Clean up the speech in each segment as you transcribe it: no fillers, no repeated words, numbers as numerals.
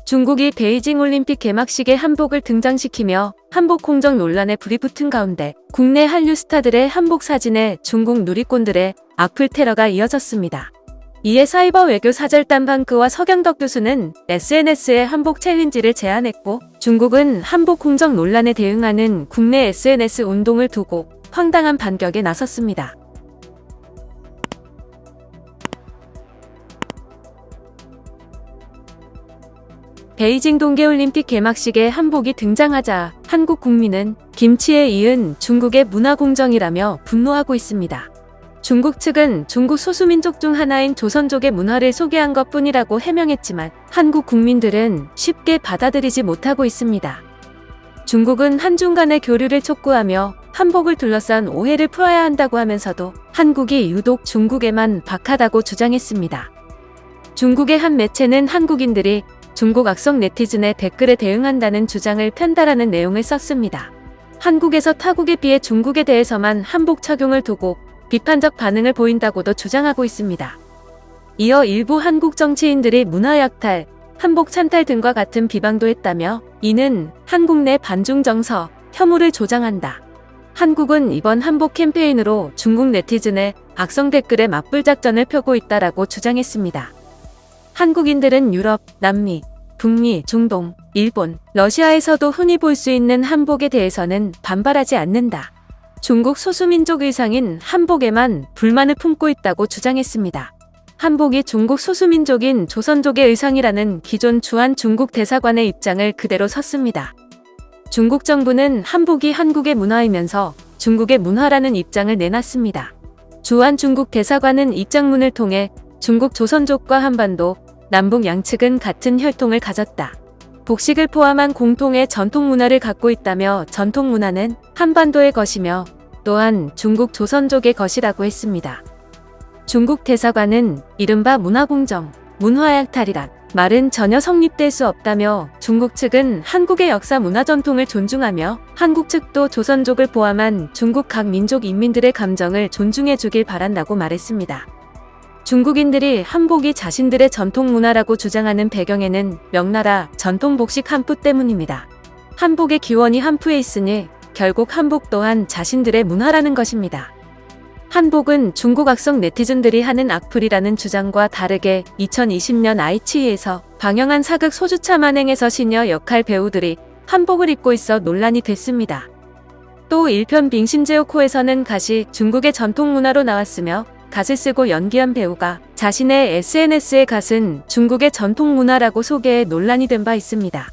중국이 베이징 올림픽 개막식에 한복을 등장시키며 한복 공정 논란에 불이 붙은 가운데 국내 한류 스타들의 한복 사진에 중국 누리꾼들의 악플 테러가 이어졌습니다. 이에 사이버 외교 사절단 방크와 서경덕 교수는 SNS에 한복 챌린지를 제안했고, 중국은 한복 공정 논란에 대응하는 국내 SNS 운동을 두고 황당한 반격에 나섰습니다. 베이징 동계올림픽 개막식에 한복이 등장하자 한국 국민은 김치에 이은 중국의 문화공정이라며 분노하고 있습니다. 중국 측은 중국 소수민족 중 하나인 조선족의 문화를 소개한 것뿐이라고 해명했지만 한국 국민들은 쉽게 받아들이지 못하고 있습니다. 중국은 한중 간의 교류를 촉구하며 한복을 둘러싼 오해를 풀어야 한다고 하면서도 한국이 유독 중국에만 박하다고 주장했습니다. 중국의 한 매체는 한국인들이 중국 악성 네티즌의 댓글에 대응한다는 주장을 편달하는 내용을 썼습니다. 한국에서 타국에 비해 중국에 대해서만 한복 착용을 두고 비판적 반응을 보인다고도 주장하고 있습니다. 이어 일부 한국 정치인들이 문화약탈, 한복 찬탈 등과 같은 비방도 했다며 이는 한국 내 반중 정서, 혐오를 조장한다. 한국은 이번 한복 캠페인으로 중국 네티즌의 악성 댓글에 맞불 작전을 펴고 있다라고 주장했습니다. 한국인들은 유럽, 남미, 북미, 중동, 일본, 러시아에서도 흔히 볼 수 있는 한복에 대해서는 반발하지 않는다. 중국 소수민족 의상인 한복에만 불만을 품고 있다고 주장했습니다. 한복이 중국 소수민족인 조선족의 의상이라는 기존 주한 중국 대사관의 입장을 그대로 섰습니다. 중국 정부는 한복이 한국의 문화이면서 중국의 문화라는 입장을 내놨습니다. 주한 중국 대사관은 입장문을 통해 중국 조선족과 한반도, 남북 양측은 같은 혈통을 가졌다. 복식을 포함한 공통의 전통 문화를 갖고 있다며 전통 문화는 한반도의 것이며 또한 중국 조선족의 것이라고 했습니다. 중국 대사관은 이른바 문화공정, 문화약탈이란 말은 전혀 성립될 수 없다며 중국 측은 한국의 역사 문화 전통을 존중하며 한국 측도 조선족을 포함한 중국 각 민족 인민들의 감정을 존중해 주길 바란다고 말했습니다. 중국인들이 한복이 자신들의 전통 문화라고 주장하는 배경에는 명나라 전통 복식 한푸 때문입니다. 한복의 기원이 한푸에 있으니 결국 한복 또한 자신들의 문화라는 것입니다. 한복은 중국 악성 네티즌들이 하는 악플이라는 주장과 다르게 2020년 아이치에서 방영한 사극 소주차 만행에서 시녀 역할 배우들이 한복을 입고 있어 논란이 됐습니다. 또 1편 빙심제오코에서는 갓이 중국의 전통 문화로 나왔으며 갓을 쓰고 연기한 배우가 자신의 SNS에 갓은 중국의 전통 문화라고 소개해 논란이 된 바 있습니다.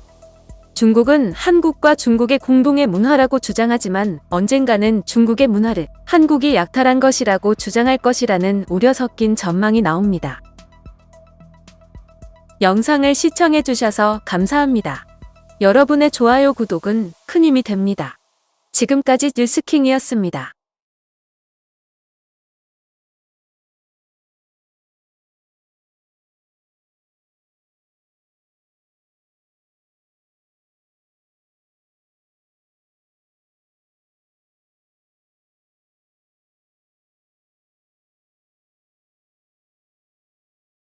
중국은 한국과 중국의 공동의 문화라고 주장하지만 언젠가는 중국의 문화를 한국이 약탈한 것이라고 주장할 것이라는 우려 섞인 전망이 나옵니다. 영상을 시청해주셔서 감사합니다. 여러분의 좋아요, 구독은 큰 힘이 됩니다. 지금까지 뉴스킹이었습니다.